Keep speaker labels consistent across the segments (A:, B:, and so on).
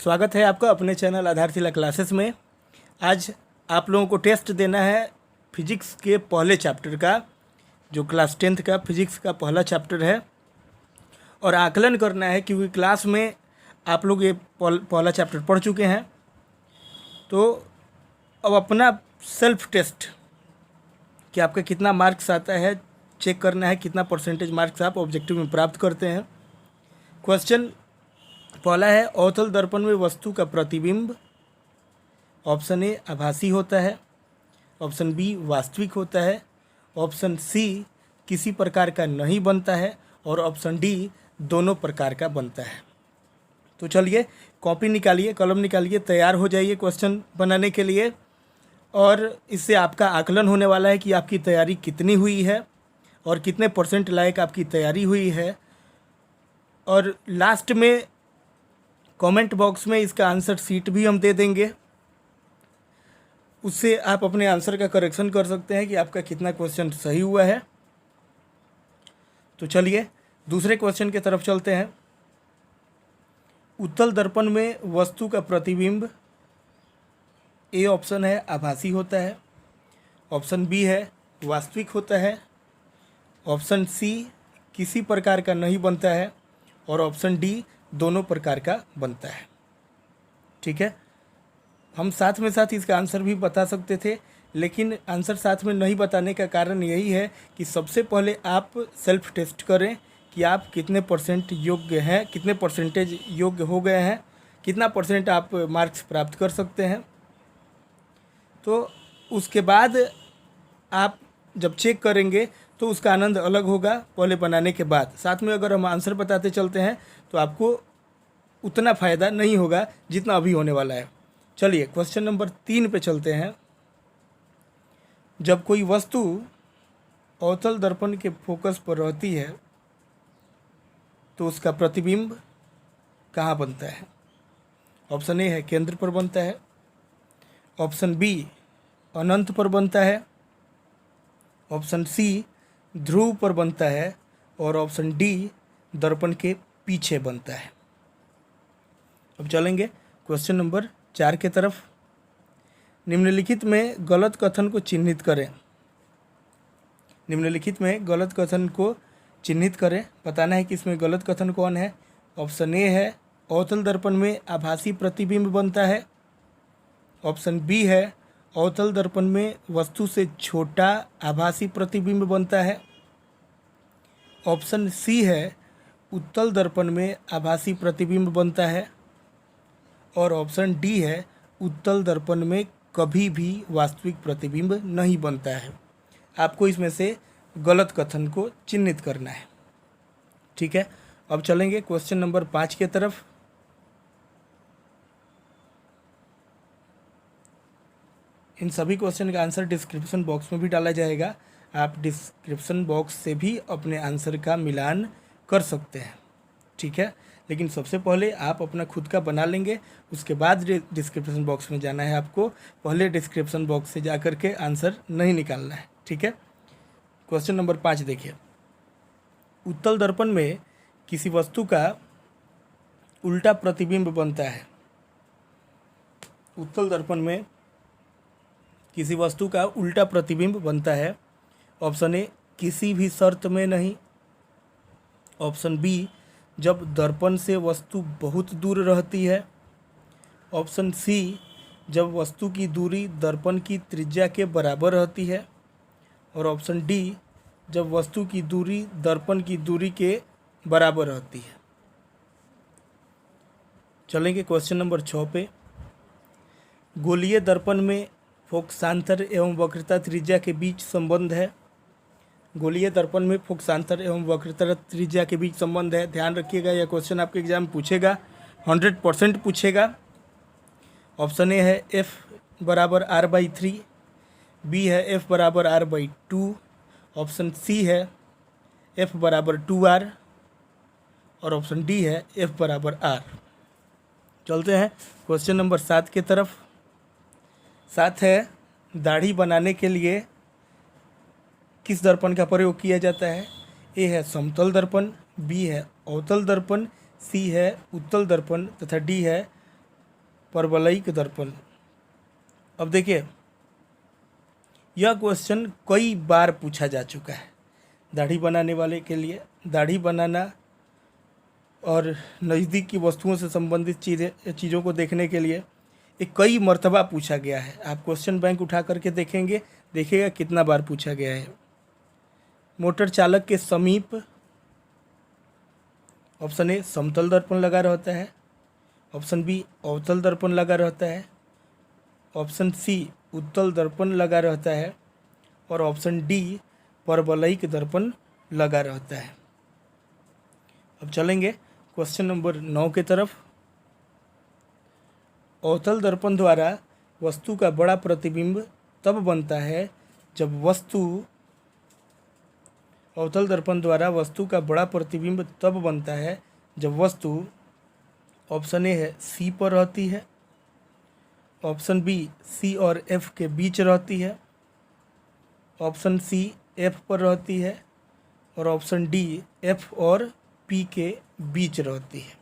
A: स्वागत है आपका अपने चैनल आधारशिला क्लासेस में। आज आप लोगों को टेस्ट देना है फिजिक्स के पहले चैप्टर का, जो क्लास 10th का फिजिक्स का पहला चैप्टर है, और आकलन करना है क्योंकि क्लास में आप लोग ये पहला चैप्टर पढ़ चुके हैं। तो अब अपना सेल्फ टेस्ट कि आपका कितना मार्क्स आता है चेक करना है, कितना परसेंटेज मार्क्स आप ऑब्जेक्टिव में प्राप्त करते हैं। क्वेश्चन पहला है, अवतल दर्पण में वस्तु का प्रतिबिंब ऑप्शन ए आभासी होता है, ऑप्शन बी वास्तविक होता है, ऑप्शन सी किसी प्रकार का नहीं बनता है, और ऑप्शन डी दोनों प्रकार का बनता है। तो चलिए कॉपी निकालिए, कलम निकालिए, तैयार हो जाइए क्वेश्चन बनाने के लिए। और इससे आपका आकलन होने वाला है कि आपकी तैयारी कितनी हुई है और कितने परसेंट लायक आपकी तैयारी हुई है। और लास्ट में कमेंट बॉक्स में इसका आंसर शीट भी हम दे देंगे, उससे आप अपने आंसर का करेक्शन कर सकते हैं कि आपका कितना क्वेश्चन सही हुआ है। तो चलिए दूसरे क्वेश्चन की तरफ चलते हैं। उत्तल दर्पण में वस्तु का प्रतिबिंब ए ऑप्शन है आभासी होता है, ऑप्शन बी है वास्तविक होता है, ऑप्शन सी किसी प्रकार का नहीं बनता है, और ऑप्शन डी दोनों प्रकार का बनता है। ठीक है, हम साथ में साथ इसका आंसर भी बता सकते थे, लेकिन आंसर साथ में नहीं बताने का कारण यही है कि सबसे पहले आप सेल्फ टेस्ट करें कि आप कितने परसेंट योग्य हैं, कितने परसेंटेज योग्य हो गए हैं, कितना परसेंट आप मार्क्स प्राप्त कर सकते हैं। तो उसके बाद आप जब चेक करेंगे तो उसका आनंद अलग होगा पहले बनाने के बाद। साथ में अगर हम आंसर बताते चलते हैं तो आपको उतना फ़ायदा नहीं होगा जितना अभी होने वाला है। चलिए क्वेश्चन नंबर 3 पे चलते हैं। जब कोई वस्तु अवतल दर्पण के फोकस पर रहती है तो उसका प्रतिबिंब कहाँ बनता है? ऑप्शन ए है केंद्र पर बनता है, ऑप्शन बी अनंत पर बनता है, ऑप्शन सी ध्रुव पर बनता है, और ऑप्शन डी दर्पण के पीछे बनता है। अब चलेंगे क्वेश्चन नंबर 4 के तरफ। निम्नलिखित में गलत कथन को चिन्हित करें। निम्नलिखित में गलत कथन को चिन्हित करें। बताना है कि इसमें गलत कथन कौन है। ऑप्शन ए है अवतल दर्पण में आभासी प्रतिबिंब बनता है, ऑप्शन बी है अवतल दर्पण में वस्तु से छोटा आभासी प्रतिबिंब बनता है, ऑप्शन सी है उत्तल दर्पण में आभासी प्रतिबिंब बनता है, और ऑप्शन डी है उत्तल दर्पण में कभी भी वास्तविक प्रतिबिंब नहीं बनता है। आपको इसमें से गलत कथन को चिन्हित करना है। ठीक है, अब चलेंगे क्वेश्चन नंबर 5 के तरफ। इन सभी क्वेश्चन का आंसर डिस्क्रिप्शन बॉक्स में भी डाला जाएगा। आप डिस्क्रिप्शन बॉक्स से भी अपने आंसर का मिलान कर सकते हैं। ठीक है, लेकिन सबसे पहले आप अपना खुद का बना लेंगे, उसके बाद डिस्क्रिप्शन बॉक्स में जाना है आपको। पहले डिस्क्रिप्शन बॉक्स से जा कर के आंसर नहीं निकालना है। ठीक है, क्वेश्चन नंबर 5 देखिए। उत्तल दर्पण में किसी वस्तु का उल्टा प्रतिबिंब बनता है। उत्तल दर्पण में किसी वस्तु का उल्टा प्रतिबिंब बनता है। ऑप्शन ए किसी भी शर्त में नहीं, ऑप्शन बी जब दर्पण से वस्तु बहुत दूर रहती है, ऑप्शन सी जब वस्तु की दूरी दर्पण की त्रिज्या के बराबर रहती है, और ऑप्शन डी जब वस्तु की दूरी दर्पण की दूरी के बराबर रहती है। चलेंगे क्वेश्चन नंबर 6 पे। गोलीय दर्पण में फोकसांतर एवं वक्रता त्रिज्या के बीच संबंध है। गोलीय दर्पण में फोकसांतर एवं वक्रता त्रिज्या के बीच संबंध है। ध्यान रखिएगा, यह क्वेश्चन आपके एग्जाम पूछेगा, 100% पूछेगा। ऑप्शन ए है F बराबर R/3, बी है F बराबर R/2, ऑप्शन सी है F बराबर 2R, और ऑप्शन डी है F बराबर R। चलते हैं क्वेश्चन नंबर 7 की तरफ। 7 है, दाढ़ी बनाने के लिए किस दर्पण का प्रयोग किया जाता है? ए है समतल दर्पण, बी है अवतल दर्पण, सी है उत्तल दर्पण, तथा डी है परवलयिक दर्पण। अब देखिए, यह क्वेश्चन कई बार पूछा जा चुका है। दाढ़ी बनाने वाले के लिए, दाढ़ी बनाना और नज़दीक की वस्तुओं से संबंधित चीज़ों को देखने के लिए एक कई मर्तबा पूछा गया है। आप क्वेश्चन बैंक उठा करके देखेंगे, देखिएगा कितना बार पूछा गया है। मोटर चालक के समीप, ऑप्शन ए समतल दर्पण लगा रहता है, ऑप्शन बी अवतल दर्पण लगा रहता है, ऑप्शन सी उत्तल दर्पण लगा रहता है और ऑप्शन डी परवलयिक दर्पण लगा रहता है। अब चलेंगे क्वेश्चन नंबर 9 की तरफ। अवतल दर्पण द्वारा वस्तु का बड़ा प्रतिबिंब तब बनता है जब वस्तु, अवतल दर्पण द्वारा वस्तु का बड़ा प्रतिबिंब तब बनता है जब वस्तु, ऑप्शन ए है सी पर रहती है, ऑप्शन बी सी और एफ के बीच रहती है, ऑप्शन सी एफ पर रहती है और ऑप्शन डी एफ और पी के बीच रहती है।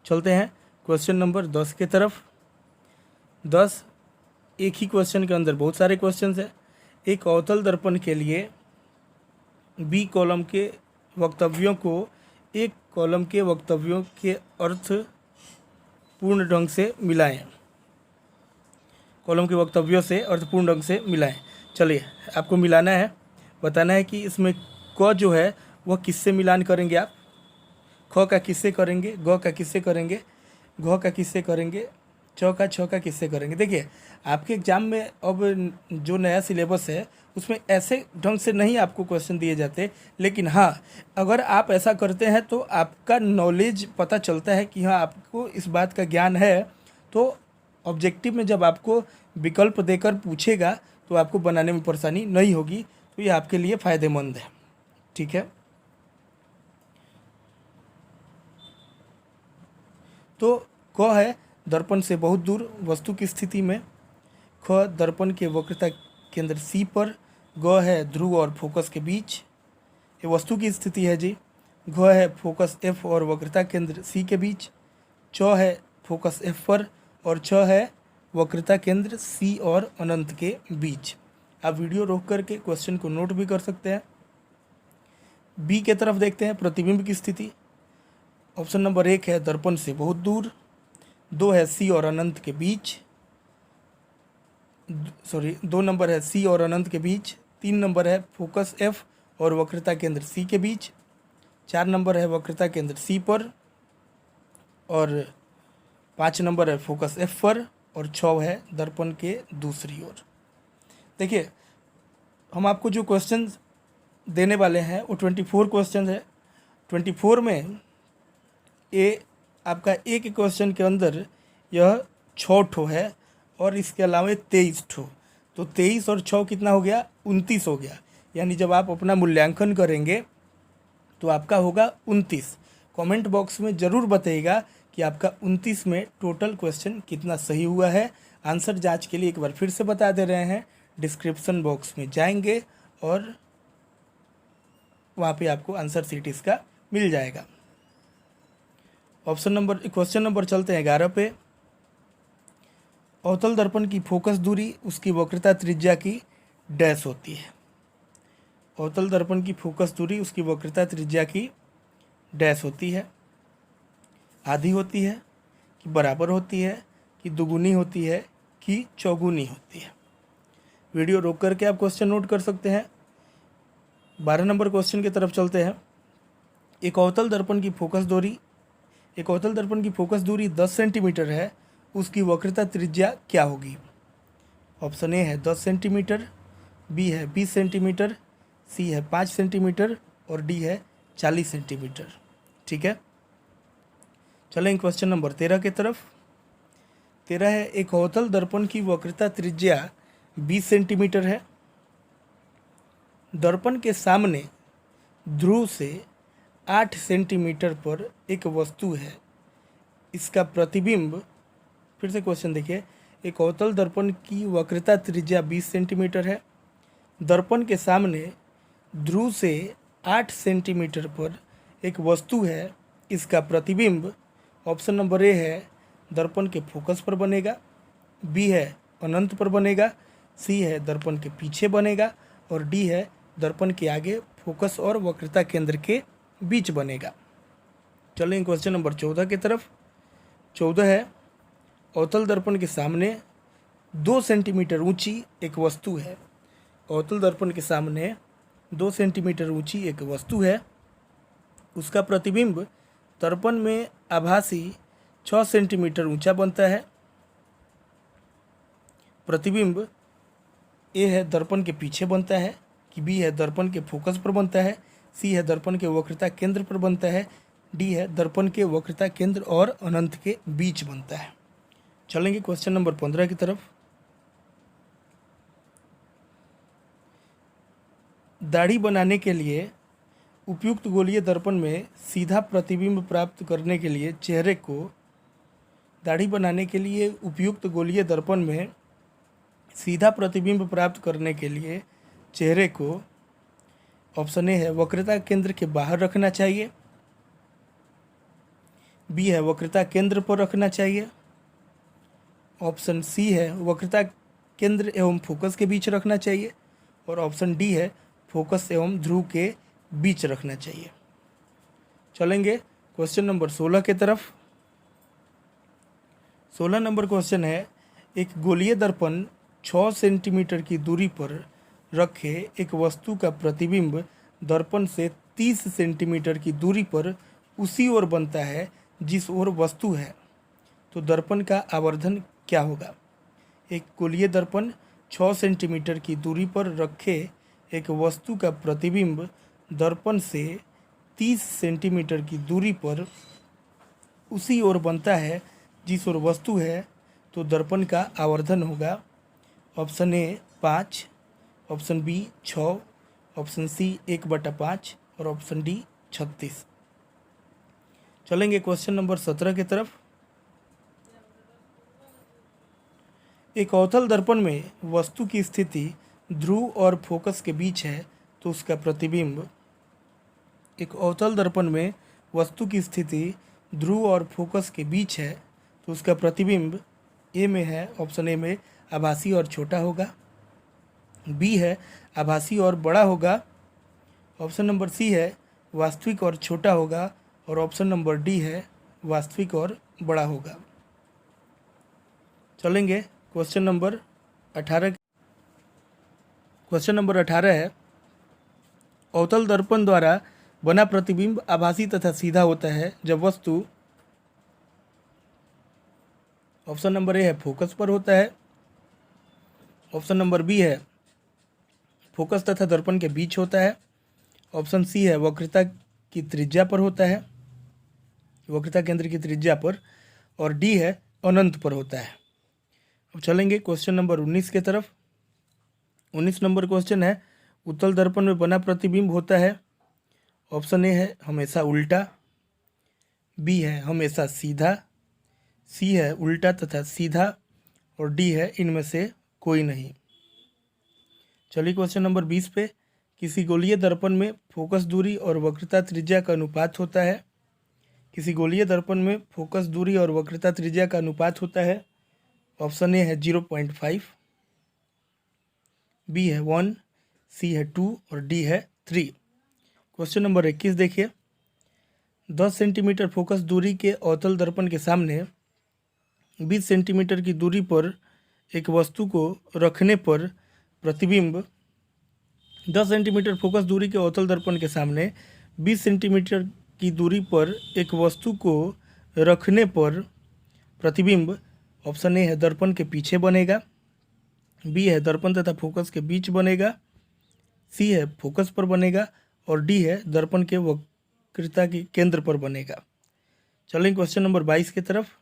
A: चलते हैं क्वेश्चन नंबर 10 के तरफ। 10 एक ही क्वेश्चन के अंदर बहुत सारे क्वेश्चन हैं। एक अवतल दर्पण के लिए बी कॉलम के वक्तव्यों को एक कॉलम के वक्तव्यों के अर्थ पूर्ण ढंग से मिलाएं। कॉलम के वक्तव्यों से अर्थपूर्ण ढंग से मिलाएं। चलिए, आपको मिलाना है, बताना है कि इसमें क जो है वह किससे मिलान करेंगे आप, ख का किससे करेंगे, ग का किससे करेंगे, घ का किससे करेंगे, च का छ का किससे करेंगे। देखिए, आपके एग्ज़ाम में अब जो नया सिलेबस है उसमें ऐसे ढंग से नहीं आपको क्वेश्चन दिए जाते, लेकिन हाँ, अगर आप ऐसा करते हैं तो आपका नॉलेज पता चलता है कि हाँ आपको इस बात का ज्ञान है। तो ऑब्जेक्टिव में जब आपको विकल्प देकर पूछेगा तो आपको बनाने में परेशानी नहीं होगी, तो ये आपके लिए फ़ायदेमंद है। ठीक है, तो क है दर्पण से बहुत दूर वस्तु की स्थिति में, ख दर्पण के वक्रता केंद्र सी पर, ग है ध्रुव और फोकस के बीच, ये वस्तु की स्थिति है जी। घ है फोकस एफ और वक्रता केंद्र सी के बीच, च है फोकस एफ पर और छ है वक्रता केंद्र सी और अनंत के बीच। आप वीडियो रोक करके क्वेश्चन को नोट भी कर सकते हैं। बी के तरफ देखते हैं, प्रतिबिंब की स्थिति। ऑप्शन नंबर 1 है दर्पण से बहुत दूर, 2 है सी और अनंत के बीच, 2 नंबर है सी और अनंत के बीच, 3 नंबर है फोकस एफ और वक्रता केंद्र सी के बीच, 4 नंबर है वक्रता केंद्र सी पर और 5 नंबर है फोकस एफ पर और 6 है दर्पण के दूसरी ओर। देखिए, हम आपको जो क्वेश्चन देने वाले हैं वो 24 क्वेश्चन है। 24 में आपका एक क्वेश्चन के अंदर यह 6 ठो है और इसके अलावा 23 ठो, तो 23 और 6 कितना हो गया, 29 हो गया। यानी जब आप अपना मूल्यांकन करेंगे तो आपका होगा 29। कमेंट बॉक्स में ज़रूर बताइएगा कि आपका 29 में टोटल क्वेश्चन कितना सही हुआ है। आंसर जांच के लिए एक बार फिर से बता दे रहे हैं, डिस्क्रिप्शन बॉक्स में जाएंगे और वहाँ पे आपको आंसर सीट इसका मिल जाएगा। क्वेश्चन नंबर चलते हैं 11 पे। अवतल दर्पण की फोकस दूरी उसकी वक्रता त्रिज्या की डैश होती है। अवतल दर्पण की फोकस दूरी उसकी वक्रता त्रिज्या की डैश होती है। आधी होती है कि बराबर होती है कि दुगुनी होती है कि चौगुनी होती है। वीडियो रोक करके आप क्वेश्चन नोट कर सकते हैं। 12 नंबर क्वेश्चन की तरफ चलते हैं। एक अवतल दर्पण की फोकस दूरी 10 सेंटीमीटर है, उसकी वक्रता त्रिज्या क्या होगी। ऑप्शन ए है 10 सेंटीमीटर, बी है 20 सेंटीमीटर, सी है 5 सेंटीमीटर और डी है 40 सेंटीमीटर। ठीक है, चलें क्वेश्चन नंबर 13 की तरफ। 13 है, एक अवतल दर्पण की वक्रता त्रिज्या 20 सेंटीमीटर है। दर्पण के सामने ध्रुव से 8 सेंटीमीटर पर एक वस्तु है, इसका प्रतिबिंब, फिर से क्वेश्चन देखिए, एक अवतल दर्पण की वक्रता त्रिज्या 20 सेंटीमीटर है। दर्पण के सामने ध्रुव से 8 सेंटीमीटर पर एक वस्तु है, इसका प्रतिबिंब, ऑप्शन नंबर ए है दर्पण के फोकस पर बनेगा, बी है अनंत पर बनेगा, सी है दर्पण के पीछे बनेगा और डी है दर्पण के आगे फोकस और वक्रता केंद्र के बीच बनेगा। चलेंगे क्वेश्चन नंबर 14 की तरफ। 14 है, अवतल दर्पण के सामने 2 सेंटीमीटर ऊंची एक वस्तु है। अवतल दर्पण के सामने 2 सेंटीमीटर ऊंची एक वस्तु है। उसका प्रतिबिंब दर्पण में आभासी 6 सेंटीमीटर ऊंचा बनता है। प्रतिबिंब ए है दर्पण के पीछे बनता है, कि बी है दर्पण के फोकस पर बनता है, सी है दर्पण के वक्रता केंद्र पर बनता है, डी है दर्पण के वक्रता केंद्र और अनंत के बीच बनता है। चलेंगे क्वेश्चन नंबर 15 की तरफ। दाढ़ी बनाने के लिए उपयुक्त गोलीय दर्पण में सीधा प्रतिबिंब प्राप्त करने के लिए चेहरे को दाढ़ी बनाने के लिए उपयुक्त गोलीय दर्पण में सीधा प्रतिबिंब प्राप्त करने के लिए चेहरे को ऑप्शन ए है वक्रता केंद्र के बाहर रखना चाहिए, बी है वक्रता केंद्र पर रखना चाहिए, ऑप्शन सी है वक्रता केंद्र एवं फोकस के बीच रखना चाहिए और ऑप्शन डी है फोकस एवं ध्रुव के बीच रखना चाहिए। चलेंगे क्वेश्चन नंबर 16 की तरफ। 16 नंबर क्वेश्चन है, एक गोलीय दर्पण 6 सेंटीमीटर की दूरी पर रखे एक वस्तु का प्रतिबिंब दर्पण से 30 सेंटीमीटर की दूरी पर उसी ओर बनता है जिस ओर वस्तु है, तो दर्पण का आवर्धन क्या होगा? एक गोलीय दर्पण 6 सेंटीमीटर की दूरी पर रखे एक वस्तु का प्रतिबिंब दर्पण से 30 सेंटीमीटर की दूरी पर उसी ओर बनता है जिस ओर वस्तु है, तो दर्पण का आवर्धन होगा option A 5, option B 6, option C 1/5 और ऑप्शन डी 36। चलेंगे क्वेश्चन नंबर 17 की तरफ। एक अवतल दर्पण में वस्तु की स्थिति ध्रुव और फोकस के बीच है, तो उसका प्रतिबिंब एक अवतल दर्पण में वस्तु की स्थिति ध्रुव और फोकस के बीच है, तो उसका प्रतिबिंब ए में है, ऑप्शन ए में आभासी और छोटा होगा, बी है आभासी और बड़ा होगा, ऑप्शन नंबर सी है वास्तविक और छोटा होगा और ऑप्शन नंबर डी है वास्तविक और बड़ा होगा। चलेंगे क्वेश्चन नंबर 18। क्वेश्चन नंबर 18 है, अवतल दर्पण द्वारा बना प्रतिबिंब आभासी तथा सीधा होता है जब वस्तु ऑप्शन नंबर ए है फोकस पर होता है, ऑप्शन नंबर बी है फोकस तथा दर्पण के बीच होता है, ऑप्शन सी है वक्रता की त्रिज्या पर होता है, वक्रता केंद्र की त्रिज्या पर, और डी है अनंत पर होता है। अब चलेंगे क्वेश्चन नंबर 19 की तरफ। 19 नंबर क्वेश्चन है, उत्तल दर्पण में बना प्रतिबिंब होता है, ऑप्शन ए है हमेशा उल्टा, बी है हमेशा सीधा, सी है उल्टा तथा सीधा और डी है इनमें से कोई नहीं। चलिए क्वेश्चन नंबर 20 पे, किसी गोलीय दर्पण में फोकस दूरी और वक्रता त्रिज्या का अनुपात होता है। किसी गोलीय दर्पण में फोकस दूरी और वक्रता त्रिज्या का अनुपात होता है, ऑप्शन ए है 0.5, बी है 1, सी है 2 और डी है 3। क्वेश्चन नंबर 21 देखिए, 10 सेंटीमीटर फोकस दूरी के अवतल दर्पण के सामने 20 सेंटीमीटर की दूरी पर एक वस्तु को रखने पर प्रतिबिंब 10 सेंटीमीटर फोकस दूरी के अवतल दर्पण के सामने 20 सेंटीमीटर की दूरी पर एक वस्तु को रखने पर प्रतिबिंब ऑप्शन ए है दर्पण के पीछे बनेगा, बी है दर्पण तथा फोकस के बीच बनेगा, सी है फोकस पर बनेगा और डी है दर्पण के वक्रता के केंद्र पर बनेगा। चलें क्वेश्चन नंबर 22 की तरफ।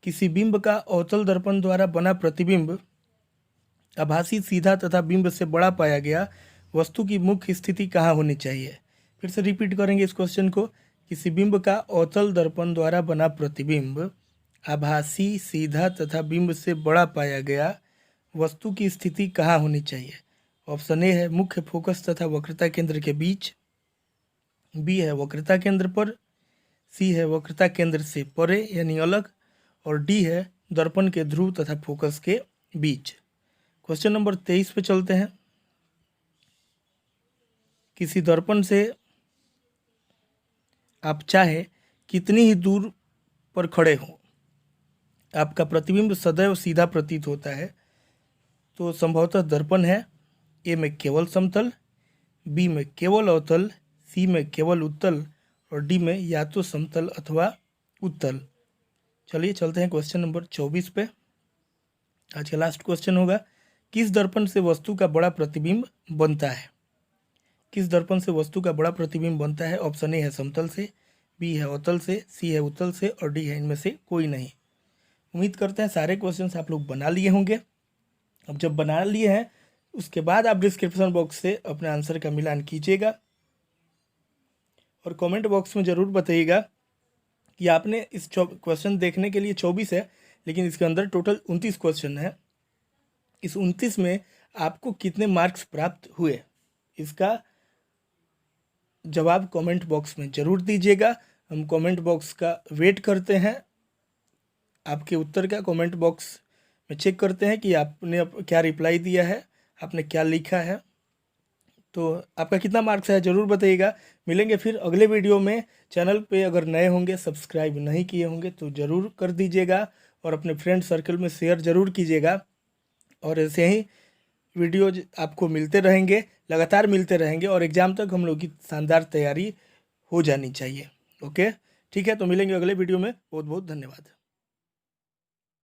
A: किसी बिंब का अवतल दर्पण द्वारा बना प्रतिबिंब आभासी सीधा तथा बिंब से बड़ा पाया गया, वस्तु की मुख्य स्थिति कहाँ होनी चाहिए? फिर से रिपीट करेंगे इस क्वेश्चन को। किसी बिंब का अवतल दर्पण द्वारा बना प्रतिबिंब आभासी सीधा तथा बिंब से बड़ा पाया गया, वस्तु की स्थिति कहाँ होनी चाहिए? ऑप्शन ए है मुख्य फोकस तथा वक्रता केंद्र के बीच, बी है वक्रता केंद्र पर, सी है वक्रता केंद्र से परे यानी अलग, और डी है दर्पण के ध्रुव तथा फोकस के बीच। क्वेश्चन नंबर 23 पे चलते हैं। किसी दर्पण से आप चाहे कितनी ही दूर पर खड़े हों, आपका प्रतिबिंब सदैव सीधा प्रतीत होता है। तो संभवतः दर्पण है ए में केवल समतल, बी में केवल अवतल, सी में केवल उत्तल और डी में या तो समतल अथवा उत्तल। चलिए चलते हैं क्वेश्चन नंबर 24 पे। आज का लास्ट क्वेश्चन होगा, किस दर्पण से वस्तु का बड़ा प्रतिबिंब बनता है? किस दर्पण से वस्तु का बड़ा प्रतिबिंब बनता है? ऑप्शन ए है समतल से, बी है अवतल से, सी है उत्तल से और डी है इनमें से कोई नहीं। उम्मीद करते हैं सारे क्वेश्चंस आप लोग बना लिए होंगे। अब जब बना लिए हैं उसके बाद आप डिस्क्रिप्शन बॉक्स से अपने आंसर का मिलान कीजिएगा और कमेंट बॉक्स में ज़रूर बताइएगा कि आपने इस क्वेश्चन देखने के लिए 24 है, लेकिन इसके अंदर टोटल 29 क्वेश्चन है। इस 29 में आपको कितने मार्क्स प्राप्त हुए, इसका जवाब कमेंट बॉक्स में ज़रूर दीजिएगा। हम कमेंट बॉक्स का वेट करते हैं, आपके उत्तर का कमेंट बॉक्स में चेक करते हैं कि आपने क्या रिप्लाई दिया है, आपने क्या लिखा है। तो आपका कितना मार्क्स है ज़रूर बताइएगा। मिलेंगे फिर अगले वीडियो में। चैनल पे अगर नए होंगे, सब्सक्राइब नहीं किए होंगे तो ज़रूर कर दीजिएगा और अपने फ्रेंड सर्कल में शेयर ज़रूर कीजिएगा। और ऐसे ही वीडियो आपको मिलते रहेंगे, लगातार मिलते रहेंगे और एग्ज़ाम तक हम लोग की शानदार तैयारी हो जानी चाहिए। ओके, ठीक है, तो मिलेंगे अगले वीडियो में। बहुत बहुत धन्यवाद।